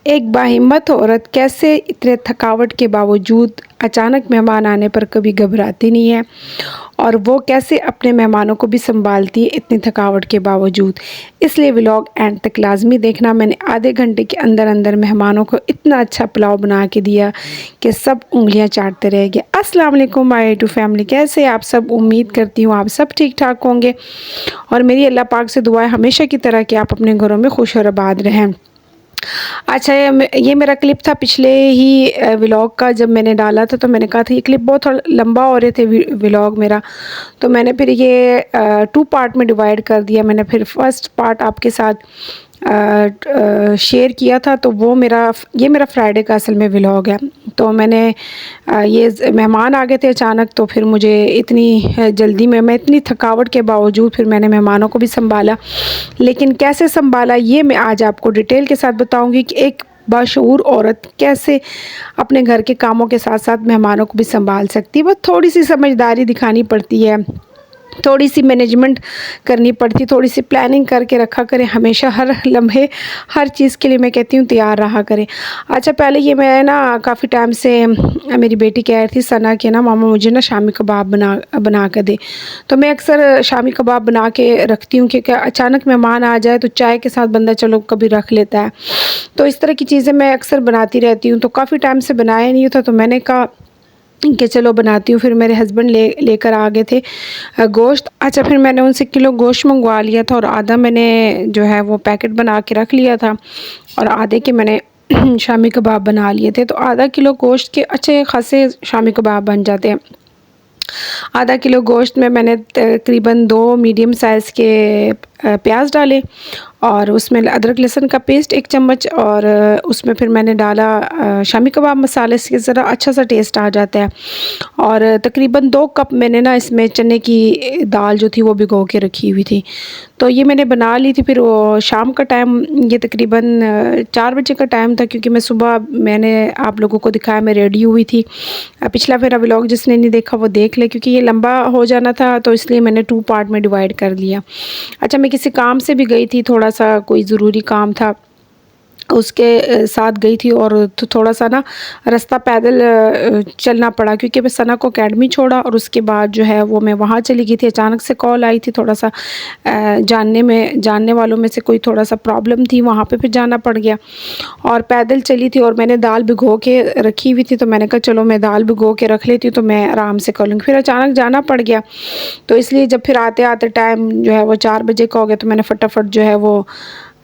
एक बाहिम्मत औरत कैसे इतने थकावट के बावजूद अचानक मेहमान आने पर कभी घबराती नहीं है और वो कैसे अपने मेहमानों को भी संभालती है इतनी थकावट के बावजूद। इसलिए व्लॉग एंड तक लाजमी देखना। मैंने आधे घंटे के अंदर अंदर मेहमानों को इतना अच्छा पुलाव बना के दिया कि सब उंगलियां चाटते रह गए। अस्सलाम वालेकुम माय टू फैमिली, कैसे आप सब? उम्मीद करती हूँ आप सब ठीक ठाक होंगे और मेरी अल्लाह पाक से दुआ है हमेशा की तरह कि आप अपने घरों में खुश और आबाद रहें। अच्छा, ये मेरा क्लिप था पिछले ही व्लॉग का। जब मैंने डाला था तो मैंने कहा था ये क्लिप बहुत थोड़ा लंबा हो रहे थे व्लॉग मेरा, तो मैंने फिर ये 2 पार्ट में डिवाइड कर दिया। मैंने फिर फर्स्ट पार्ट आपके साथ शेयर किया था, तो वो ये मेरा फ्राइडे का असल में व्लॉग है। तो मैंने ये मेहमान आ गए थे अचानक, तो फिर मुझे इतनी जल्दी में मैं इतनी थकावट के बावजूद फिर मैंने मेहमानों को भी संभाला। लेकिन कैसे संभाला ये मैं आज आपको डिटेल के साथ बताऊंगी कि एक बाशऊर औरत कैसे अपने घर के कामों के साथ साथ मेहमानों को भी संभाल सकती है। बस थोड़ी सी समझदारी दिखानी पड़ती है, थोड़ी सी मैनेजमेंट करनी पड़ती, थोड़ी सी प्लानिंग करके रखा करें। हमेशा हर लम्हे हर चीज़ के लिए मैं कहती हूँ तैयार रहा करें। अच्छा, पहले ये मैं ना काफ़ी टाइम से मेरी बेटी कह रही थी सना के ना मामा मुझे ना शामी कबाब बना कर दे। तो मैं अक्सर शामी कबाब बना के रखती हूँ क्योंकि अचानक मेहमान आ जाए तो चाय के साथ बंदा चलो कभी रख लेता है। तो इस तरह की चीज़ें मैं अक्सर बनाती रहती हूँ। तो काफ़ी टाइम से बनाया नहीं था, तो मैंने कहा कि चलो बनाती हूँ। फिर मेरे हस्बैंड लेकर आ गए थे गोश्त। अच्छा, फिर मैंने उनसे किलो गोश्त मंगवा लिया था और आधा मैंने जो है वो पैकेट बना के रख लिया था और आधे के मैंने शामी कबाब बना लिए थे। तो आधा किलो गोश्त के अच्छे खासे शामी कबाब बन जाते हैं। आधा किलो गोश्त में मैंने तकरीबन 2 मीडियम साइज़ के प्याज डाले और उसमें अदरक लहसुन का पेस्ट 1 चम्मच और उसमें फिर मैंने डाला शामी कबाब मसाले से ज़रा अच्छा सा टेस्ट आ जाता है। और तकरीबन 2 कप मैंने ना इसमें चने की दाल जो थी वो भिगो के रखी हुई थी, तो ये मैंने बना ली थी। फिर वो शाम का टाइम, ये तकरीबन 4 बजे का टाइम था क्योंकि मैं सुबह मैंने आप लोगों को दिखाया मैं रेडी हुई थी। पिछला मेरा व्लॉग जिसने नहीं देखा वो देख ले, क्योंकि ये लंबा हो जाना था तो इसलिए मैंने 2 पार्ट में डिवाइड कर लिया। अच्छा, मैं किसी काम से भी गई थी, थोड़ा सा कोई ज़रूरी काम था उसके साथ गई थी और तो थोड़ा सा ना रास्ता पैदल चलना पड़ा क्योंकि मैं सना को अकेडमी छोड़ा और उसके बाद जो है वो मैं वहाँ चली गई थी। अचानक से कॉल आई थी, थोड़ा सा जानने वालों में से कोई थोड़ा सा प्रॉब्लम थी, वहाँ पे फिर जाना पड़ गया और पैदल चली थी। और मैंने दाल भिगो के रखी हुई थी, तो मैंने कहा चलो मैं दाल भिगो के रख लेती हूँ तो मैं आराम से कर लूँगी। फिर अचानक जाना पड़ गया, तो इसलिए जब फिर आते आते टाइम जो है वो 4 बजे का हो गया, तो मैंने फटाफट जो है वो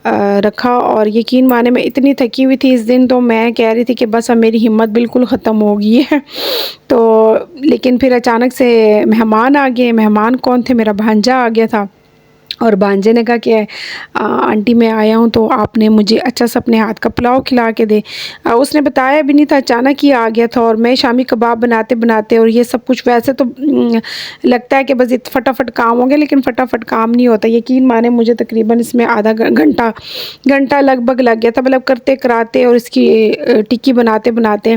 रखा। और यकीन माने मैं इतनी थकी हुई थी इस दिन, तो मैं कह रही थी कि बस अब मेरी हिम्मत बिल्कुल ख़त्म हो गई है। तो लेकिन फिर अचानक से मेहमान आ गए। मेहमान कौन थे? मेरा भांजा आ गया था और भांजे ने कहा कि आंटी मैं आया हूँ तो आपने मुझे अच्छा सा अपने हाथ का पुलाव खिला के दे। उसने बताया भी नहीं था, अचानक ही आ गया था। और मैं शामी कबाब बनाते बनाते और ये सब कुछ, वैसे तो लगता है कि बस फटाफट काम हो गया, लेकिन फटाफट काम नहीं होता। यकीन माने मुझे तकरीबन इसमें आधा घंटा लगभग लग गया था, मतलब करते कराते और इसकी टिक्की बनाते बनाते।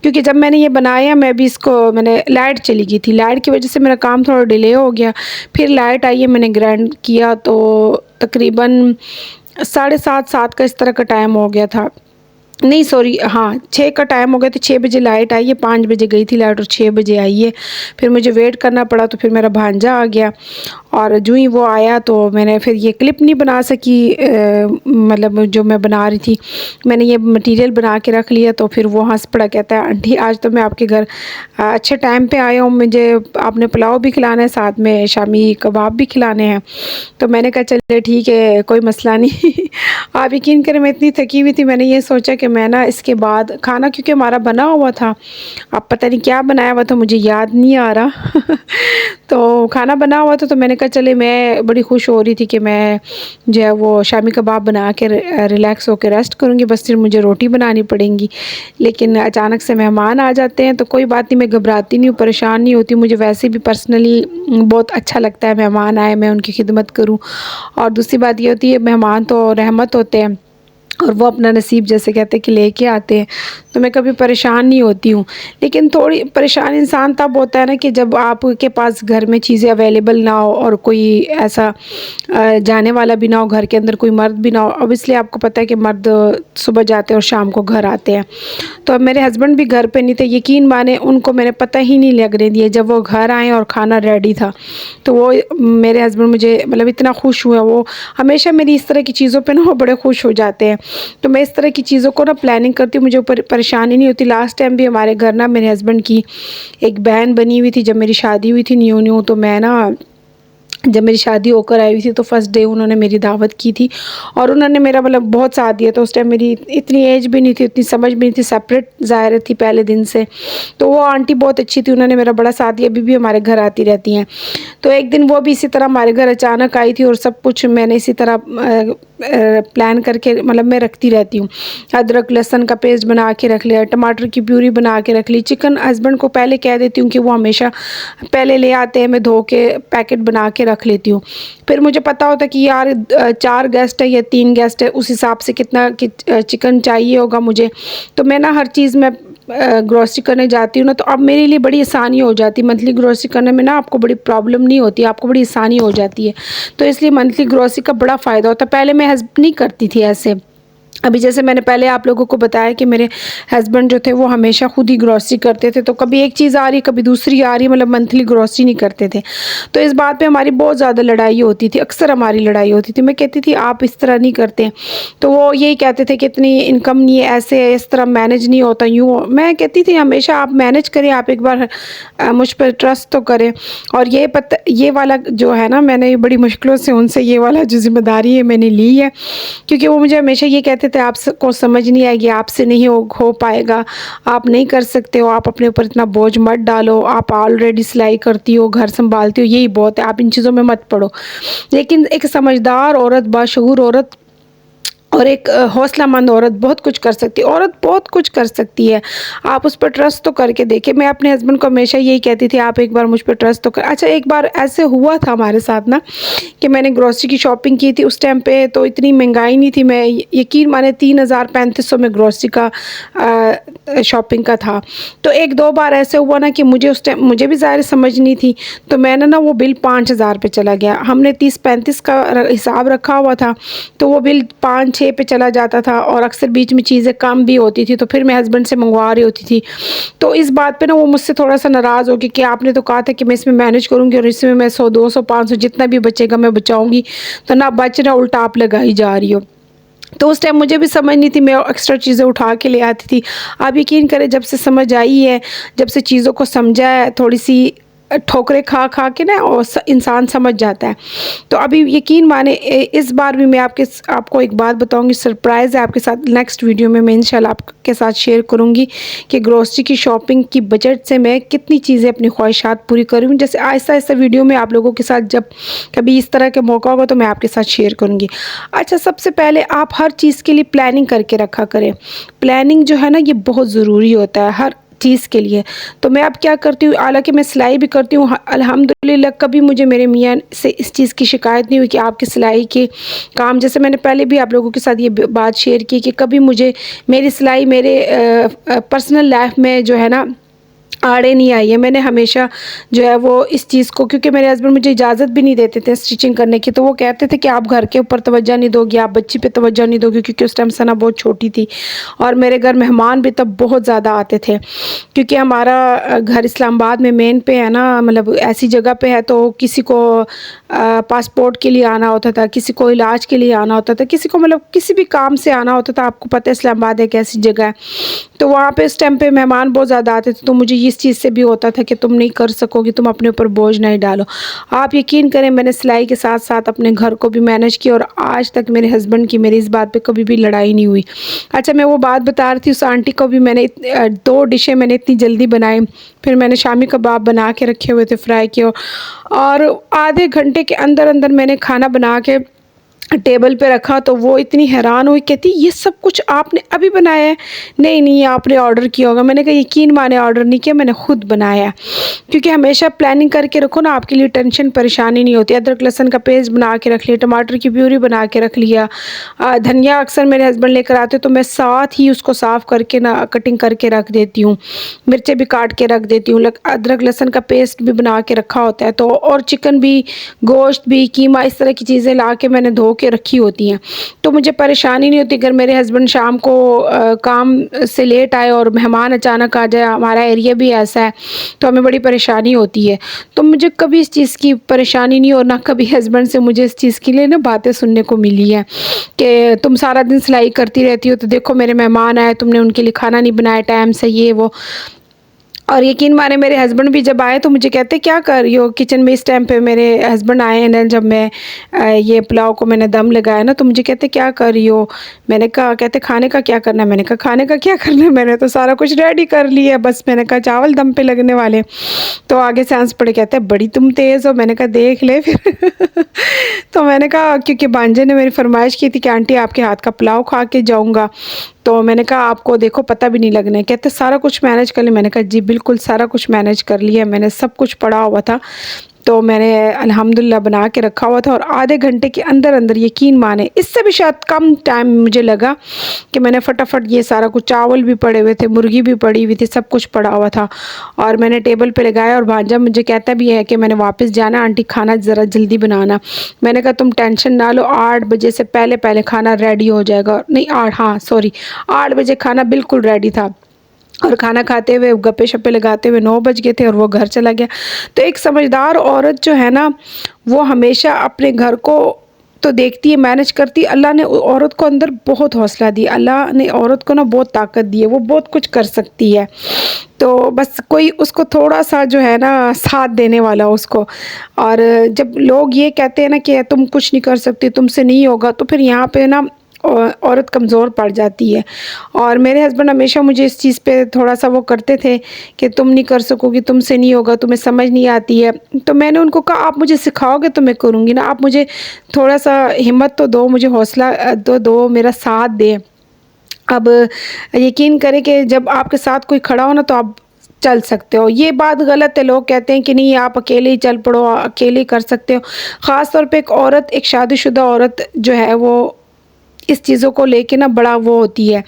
क्योंकि जब मैंने ये बनाया मैंने लाइट चली गई थी, लाइट की वजह से मेरा काम थोड़ा डिले हो गया। फिर लाइट आई है, मैंने ग्राइंड किया तो तकरीबन 7:30 का इस तरह का टाइम हो गया था। नहीं सॉरी, हाँ 6 का टाइम हो गया था। 6 बजे लाइट आई है, 5 बजे गई थी लाइट और 6 बजे आई है। फिर मुझे वेट करना पड़ा, तो फिर मेरा भांजा आ गया और जो ही वो आया तो मैंने फिर ये क्लिप नहीं बना सकी, मतलब जो मैं बना रही थी। मैंने ये मटेरियल बना के रख लिया, तो फिर वो हंस पड़ा, कहता है आंटी आज तो मैं आपके घर अच्छे टाइम पे आया हूँ, मुझे आपने पुलाव भी खिलाना है, साथ में शामी कबाब भी खिलाने हैं। तो मैंने कहा चलिए ठीक है, कोई मसला नहीं। आप यकीन करें मैं इतनी थकी हुई थी, मैंने ये सोचा कि मैं ना इसके बाद खाना, क्योंकि हमारा बना हुआ था, अब पता नहीं क्या बनाया हुआ था मुझे याद नहीं आ रहा। तो खाना बना हुआ था, तो मैंने कहा चले, मैं बड़ी खुश हो रही थी कि मैं जो है वो शामी कबाब बना के रिलैक्स होकर रेस्ट करूँगी, बस फिर मुझे रोटी बनानी पड़ेंगी। लेकिन अचानक से मेहमान आ जाते हैं तो कोई बात नहीं, मैं घबराती नहीं हूँ, परेशान नहीं होती। मुझे वैसे भी पर्सनली बहुत अच्छा लगता है मेहमान आए मैं उनकी खिदमत करूँ। और दूसरी बात ये होती है मेहमान तो रहमत होते हैं, और वो अपना नसीब जैसे कहते हैं कि लेके आते हैं, तो मैं कभी परेशान नहीं होती हूँ। लेकिन थोड़ी परेशान इंसान तब होता है ना कि जब आपके पास घर में चीज़ें अवेलेबल ना हो और कोई ऐसा जाने वाला भी ना हो, घर के अंदर कोई मर्द भी ना हो। अब इसलिए आपको पता है कि मर्द सुबह जाते हैं और शाम को घर आते हैं। तो अब मेरे हस्बैंड भी घर पे नहीं थे, यकीन माने उनको मैंने पता ही नहीं लगने दिया। जब वो घर आए और खाना रेडी था, तो वो मेरे हस्बैंड मुझे मतलब इतना खुश हुआ। वो हमेशा मेरी इस तरह की चीज़ों पे ना वो बड़े खुश हो जाते हैं। तो मैं इस तरह की चीज़ों को ना प्लानिंग करती हूँ, मुझे परेशानी नहीं होती। लास्ट टाइम भी हमारे घर ना मेरे हस्बैंड की एक बहन बनी हुई थी जब मेरी शादी हुई थी न्यू न्यू। तो मैं ना जब मेरी शादी होकर आई हुई थी तो फर्स्ट डे उन्होंने मेरी दावत की थी और उन्होंने मेरा मतलब बहुत साथ दिया। तो उस टाइम मेरी इतनी एज भी नहीं थी, इतनी समझ भी नहीं थी, सेपरेट ज़ाहिर थी पहले दिन से। तो वो आंटी बहुत अच्छी थी, उन्होंने मेरा बड़ा साथ दिया, अभी भी हमारे घर आती रहती हैं। तो एक दिन वो भी इसी तरह हमारे घर अचानक आई थी और सब कुछ मैंने इसी तरह प्लान करके मतलब मैं रखती रहती हूँ। अदरक लहसुन का पेस्ट बना के रख लिया, टमाटर की प्यूरी बना के रख ली। चिकन हस्बैंड को पहले कह देती हूँ कि वो हमेशा पहले ले आते हैं, मैं धो के पैकेट बना के रख लेती हूँ। फिर मुझे पता होता है कि यार 4 गेस्ट है या 3 गेस्ट है, उस हिसाब से कितना चिकन चाहिए होगा मुझे। तो मैं ना हर चीज़ में ग्रोसरी करने जाती हूँ ना, तो अब मेरे लिए बड़ी आसानी हो जाती है। मंथली ग्रोसरी करने में ना आपको बड़ी प्रॉब्लम नहीं होती, आपको बड़ी आसानी हो जाती है। तो इसलिए मंथली ग्रोसरी का बड़ा फ़ायदा होता है। पहले मैं नहीं करती थी ऐसे। अभी जैसे मैंने पहले आप लोगों को बताया कि मेरे हस्बैंड जो थे वो हमेशा खुद ही ग्रोसरी करते थे, तो कभी एक चीज़ आ रही कभी दूसरी आ रही, मतलब मंथली ग्रोसरी नहीं करते थे। तो इस बात पे हमारी बहुत ज़्यादा लड़ाई होती थी, अक्सर हमारी लड़ाई होती थी। मैं कहती थी आप इस तरह नहीं करते, तो वो यही कहते थे कि इतनी इनकम नहीं है, ऐसे है, इस तरह मैनेज नहीं होता, यूँ। मैं कहती थी हमेशा आप मैनेज करें, आप एक बार मुझ पर ट्रस्ट तो करें। और ये वाला जो है ना, मैंने बड़ी मुश्किलों से उनसे ये वाला जो ज़िम्मेदारी है मैंने ली है, क्योंकि वो मुझे हमेशा ये कहते थे आपको समझ नहीं आएगी, आपसे नहीं हो पाएगा, आप नहीं कर सकते हो, आप अपने ऊपर इतना बोझ मत डालो, आप ऑलरेडी सिलाई करती हो, घर संभालती हो, यही बहुत है, आप इन चीज़ों में मत पड़ो। लेकिन एक समझदार औरत, बाशऊर औरत और एक हौसलामंद औरत बहुत कुछ कर सकती है। औरत बहुत कुछ कर सकती है, आप उस पर ट्रस्ट तो करके देखें। मैं अपने हस्बैंड को हमेशा यही कहती थी आप एक बार मुझ पर ट्रस्ट तो कर। अच्छा, एक बार ऐसे हुआ था हमारे साथ ना कि मैंने ग्रोसरी की शॉपिंग की थी। उस टाइम पे तो इतनी महंगाई नहीं थी, मैं यकीन माने 3000-3500 में ग्रोसरी का शॉपिंग का था। तो 1-2 बार ऐसे हुआ ना कि मुझे उस टाइम मुझे भी ज़ाहिर समझ नहीं थी, तो मैंने ना वो बिल 5000 पे चला गया। हमने 30-35 का हिसाब रखा हुआ था, तो वो बिल 5-6 पे चला जाता था और अक्सर बीच में चीज़ें कम भी होती थी, तो फिर मैं हस्बैंड से मंगवा रही होती थी। तो इस बात पे ना वो मुझसे थोड़ा-सा नाराज़ हो गए कि आपने तो कहा था कि मैं इसमें मैनेज करूँगी और इसमें मैं 100, 200, 500 जितना भी बचेगा मैं बचाऊँगी, तो ना बच ना उल्टा आप लगाई जा रही हो। तो उस टाइम मुझे भी समझ नहीं थी, मैं एक्स्ट्रा चीज़ें उठा के ले आती थी। आप यकीन करें जब से समझ आई है, जब से चीज़ों को समझा है, थोड़ी-सी ठोकरें खा के ना और इंसान समझ जाता है। तो अभी यकीन माने इस बार भी मैं आपको एक बात बताऊंगी, सरप्राइज़ है आपके साथ। नेक्स्ट वीडियो में मैं इंशाल्लाह आपके साथ शेयर करूंगी कि ग्रोसरी की शॉपिंग की बजट से मैं कितनी चीज़ें अपनी ख्वाहिशात पूरी करूँगी। जैसे आहिस्ता आहिस्ता वीडियो में आप लोगों के साथ जब कभी इस तरह का मौका होगा तो मैं आपके साथ शेयर करूँगी। अच्छा, सबसे पहले आप हर चीज़ के लिए प्लानिंग करके रखा करें। प्लानिंग जो है ना ये बहुत ज़रूरी होता है हर चीज़ के लिए। तो मैं अब क्या करती हूँ, हालाँकि मैं सिलाई भी करती हूँ अल्हम्दुलिल्लाह, कभी मुझे मेरे मियाँ से इस चीज़ की शिकायत नहीं हुई कि आपकी सिलाई के काम, जैसे मैंने पहले भी आप लोगों के साथ ये बात शेयर की कि कभी मुझे मेरी सिलाई मेरे पर्सनल लाइफ में जो है ना आड़े नहीं आई है। मैंने हमेशा जो है वो इस चीज़ को, क्योंकि मेरे हस्बैंड मुझे इजाज़त भी नहीं देते थे स्टिचिंग करने की, तो वो कहते थे कि आप घर के ऊपर तवज्जो नहीं दोगी, आप बच्ची पे तवज्जो नहीं दोगी, क्योंकि उस टाइम सना बहुत छोटी थी और मेरे घर मेहमान भी तब बहुत ज़्यादा आते थे। क्योंकि हमारा घर इस्लामाबाद में मेन पे है ना, मतलब ऐसी जगह पे है, तो किसी को पासपोर्ट के लिए आना होता था, किसी को इलाज के लिए आना होता था, किसी को मतलब किसी भी काम से आना होता था। आपको पता है इस्लामाबाद एक ऐसी जगह है, तो वहाँ पे इस टाइम पे मेहमान बहुत ज़्यादा आते थे। तो मुझे इस चीज़ से भी होता था कि तुम नहीं कर सकोगी, तुम अपने ऊपर बोझ नहीं डालो। आप यकीन करें मैंने सिलाई के साथ साथ अपने घर को भी मैनेज किया और आज तक मेरे हस्बैंड की मेरी इस बात पे कभी भी लड़ाई नहीं हुई। अच्छा, मैं वो बात बता रही थी, उस आंटी को भी मैंने 2 डिशें मैंने इतनी जल्दी बनाई। फिर मैंने शामी कबाब बना के रखे हुए थे, फ्राई किए, और आधे घंटे के अंदर अंदर मैंने खाना बना के टेबल पे रखा तो वो इतनी हैरान हुई, कहती ये सब कुछ आपने अभी बनाया है? नहीं नहीं, आपने ऑर्डर किया होगा। मैंने कहा यकीन माने ऑर्डर नहीं किया, मैंने खुद बनाया। क्योंकि हमेशा प्लानिंग करके रखो ना, आपके लिए टेंशन परेशानी नहीं होती। अदरक लहसुन का पेस्ट बना के रख लिया, टमाटर की प्यूरी बना के रख लिया, धनिया अक्सर मेरे हस्बैंड लेकर आते तो मैं साथ ही उसको साफ़ करके ना कटिंग करके रख देती हूँ, मिर्चें भी काट के रख देती हूँ, अदरक लहसुन का पेस्ट भी बना के रखा होता है। तो और चिकन भी, गोश्त भी, कीमा, इस तरह की चीज़ें ला के मैंने धो के रखी होती हैं, तो मुझे परेशानी नहीं होती। अगर मेरे हस्बैंड शाम को काम से लेट आए और मेहमान अचानक आ जाए, हमारा एरिया भी ऐसा है, तो हमें बड़ी परेशानी होती है। तो मुझे कभी इस चीज़ की परेशानी नहीं, और ना कभी हस्बैंड से मुझे इस चीज़ के लिए ना बातें सुनने को मिली है कि तुम सारा दिन सिलाई करती रहती हो, तो देखो मेरे मेहमान आए, तुमने उनके लिए खाना नहीं बनाया टाइम से, ये वो। और यकीन माने मेरे हस्बैंड भी जब आए तो मुझे कहते क्या कर रही हो किचन में? इस टाइम पे मेरे हस्बैंड आए हैं ना, जब मैं ये पुलाव को मैंने दम लगाया ना, तो मुझे कहते क्या कर रही हो? मैंने कहा, कहते खाने का क्या करना है? मैंने कहा खाने का क्या करना है, मैंने तो सारा कुछ रेडी कर लिया है, बस मैंने कहा चावल दम पे लगने वाले। तो आगे से हंस पड़े, कहते बड़ी तुम तेज़ हो। मैंने कहा देख ले फिर तो मैंने कहा, क्योंकि भांजे ने मेरी फरमाइश की थी कि आंटी आपके हाथ का पुलाव खा के जाऊँगा, तो मैंने कहा आपको देखो पता भी नहीं लगना है। कहते सारा कुछ मैनेज कर लिया? मैंने कहा जी बिल्कुल सारा कुछ मैनेज कर लिया, मैंने सब कुछ पड़ा हुआ था, तो मैंने अल्हम्दुलिल्लाह बना के रखा हुआ था। और आधे घंटे के अंदर अंदर, यकीन माने इससे भी शायद कम टाइम मुझे लगा कि मैंने फटाफट ये सारा कुछ, चावल भी पड़े हुए थे, मुर्गी भी पड़ी हुई थी, सब कुछ पड़ा हुआ था, और मैंने टेबल पे लगाया। और भांजा मुझे कहता भी है कि मैंने वापस जाना, आंटी खाना ज़रा जल्दी बनाना। मैंने कहा तुम टेंशन ना लो, 8 बजे से पहले पहले खाना रेडी हो जाएगा। नहीं 8, हाँ सॉरी, 8 बजे खाना बिल्कुल रेडी था। और खाना खाते हुए, गप्पे शप्पे लगाते हुए 9 बज गए थे और वो घर चला गया। तो एक समझदार औरत जो है ना, वो हमेशा अपने घर को तो देखती है, मैनेज करती है। अल्लाह ने औरत को अंदर बहुत हौसला दिया, अल्लाह ने औरत को ना बहुत ताकत दी है, वो बहुत कुछ कर सकती है। तो बस कोई उसको थोड़ा-सा जो है ना साथ देने वाला उसको। और जब लोग ये कहते हैं ना कि तुम कुछ नहीं कर सकती, तुमसे नहीं होगा, तो फिर यहाँ पे ना औरत कमज़ोर पड़ जाती है। और मेरे हस्बैंड हमेशा मुझे इस चीज़ पे थोड़ा-सा वो करते थे कि तुम नहीं कर सकोगी, तुमसे नहीं होगा, तुम्हें समझ नहीं आती है। तो मैंने उनको कहा आप मुझे सिखाओगे तो मैं करूँगी ना, आप मुझे थोड़ा-सा हिम्मत तो दो, मुझे हौसला तो दो, मेरा साथ दें। अब यकीन करें कि जब आपके साथ कोई खड़ा हो ना, तो आप चल सकते हो। ये बात गलत है, लोग कहते हैं कि नहीं आप अकेले ही चल पड़ो, अकेले ही कर सकते हो। ख़ास तौर पे एक औरत, एक शादीशुदा औरत जो है वो इस चीज़ों को लेके ना बड़ा वो होती है,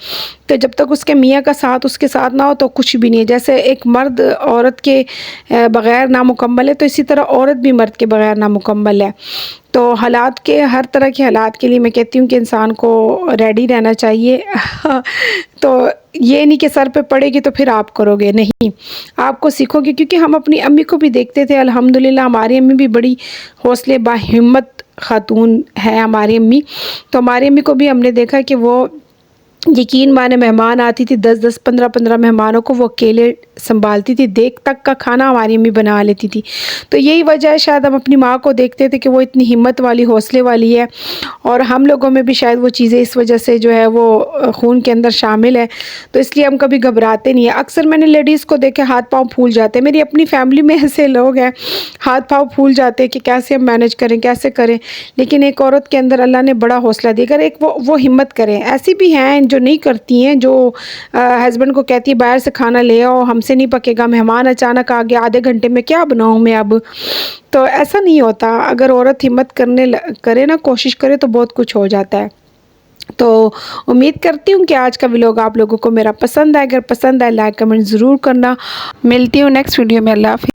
तो जब तक उसके मियाँ का साथ उसके साथ ना हो तो कुछ भी नहीं है। जैसे एक मर्द औरत के बग़ैर नामुकम्मल है, तो इसी तरह औरत भी मर्द के बग़ैर नामुकम्मल है। तो हालात के, हर तरह के हालात के लिए मैं कहती हूँ कि इंसान को रेडी रहना चाहिए तो ये नहीं कि सर पे पड़ेगी तो फिर आप करोगे, नहीं, आपको सीखोगे। क्योंकि हम अपनी अम्मी को भी देखते थे, अल्हम्दुलिल्लाह हमारी अम्मी भी बड़ी हौसले बाहिम्मत खातून है हमारी अम्मी। तो हमारी अम्मी को भी हमने देखा कि वो, यकीन माने मेहमान आती थी, 10-10, 15-15 मेहमानों को वो अकेले सँभालती थी, देग तक का खाना हमारी अम्मी बना लेती थी। तो यही वजह है, शायद हम अपनी माँ को देखते थे कि वो इतनी हिम्मत वाली, हौसले वाली है, और हम लोगों में भी शायद वो चीज़ें इस वजह से जो है वो खून के अंदर शामिल है, तो इसलिए हम कभी घबराते नहीं हैं। अक्सर मैंने लेडीज़ को देखे हाथ-पाँव फूल जाते हैं, मेरी अपनी फैमिली में ऐसे लोग हैं, हाथ-पाँव फूल जाते हैं कि कैसे हम मैनेज करें, कैसे करें। लेकिन एक औरत के अंदर अल्लाह ने बड़ा हौसला दिया, अगर एक वो हिम्मत करें। ऐसी भी हैं जो नहीं करती हैं, जो हस्बैंड को कहती है बाहर से खाना ले आओ, हमसे नहीं पकेगा, मेहमान अचानक आ गया, आधे घंटे में क्या बनाऊँ मैं अब? तो ऐसा नहीं होता, अगर औरत हिम्मत करे ना, कोशिश करे, तो बहुत कुछ हो जाता है। तो उम्मीद करती हूँ कि आज का व्लॉग आप लोगों को मेरा पसंद आए। अगर पसंद आए लाइक कमेंट ज़रूर करना। मिलती हूँ नेक्स्ट वीडियो में। अल्लाह हाफ़िज़।